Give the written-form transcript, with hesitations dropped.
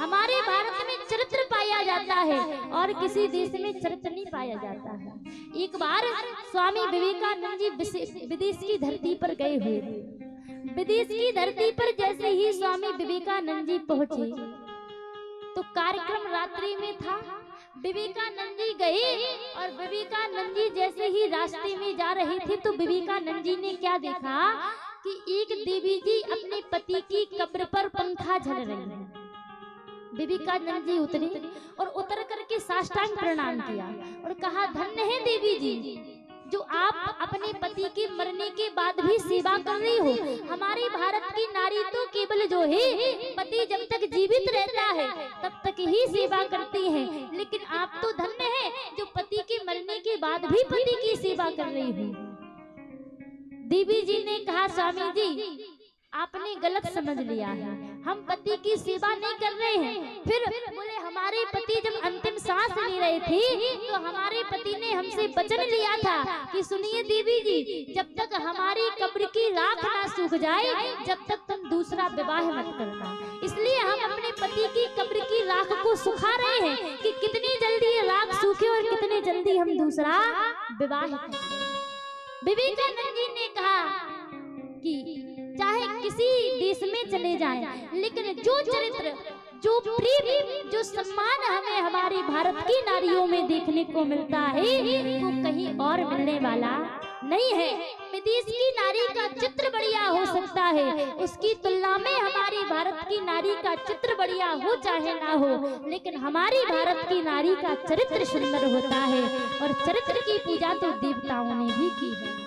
हमारे भारत में चरित्र पाया जाता है और किसी देश में चरित्र नहीं पाया जाता है। एक बार स्वामी विवेकानंद जी विदेश की धरती पर गए हुए थे। विदेश की धरती पर जैसे ही स्वामी विवेकानंद जी पहुंचे तो कार्यक्रम रात्रि में था। विवेकानंद जी गए और विवेकानंद जी जैसे ही रास्ते में जा रहे थे तो विवेकानंद जी ने क्या देखा कि एक देवी जी अपने पति की कब्र पर पंखा झल रही है। विवेकानंद जी उतरे और उतर करके साष्टांग प्रणाम किया और कहा, धन्य है देवी जी जो आप अपने पति के मरने के बाद भी सेवा कर रही हो। हमारे भारत की नारी तो केवल जो है पति जब तक जीवित रहता है तब तक ही सेवा करती है, लेकिन आप तो धन्य है जो पति के मरने के बाद भी पति की सेवा कर रही हो। देवी जी ने कहा, स्वामी जी आपने गलत समझ लिया है, हम पति की सेवा नहीं कर रहे हैं। फिर बोले, हमारे पति जब अंतिम सांस ले रहे थे तो हमारे पति ने हमसे वचन लिया था कि सुनिए देवी जी, जब तक हमारी कब्र की राख ना सूख जाए जब तक तुम दूसरा विवाह मत करना। इसलिए हम अपने पति की कब्र की राख को सुखा रहे हैं कि कितनी जल्दी ये राख सूखे और कितनी जल्दी हम दूसरा विवाह करें। विवेकानंद जी ने कहा कि चाहे किसी देश में चले जाएं, लेकिन जो चरित्र, जो प्रेम, जो सम्मान हमें हमारे भारत की नारियों में देखने को मिलता है वो कहीं और मिलने वाला नहीं है। विदेश की नारी का चित्र बढ़िया हो सकता है, उसकी तुलना में हमारी भारत की नारी का चित्र बढ़िया हो चाहे ना हो, लेकिन हमारी भारत की नारी का चरित्र सुंदर होता है और चरित्र की पूजा तो देवताओं ने भी की है।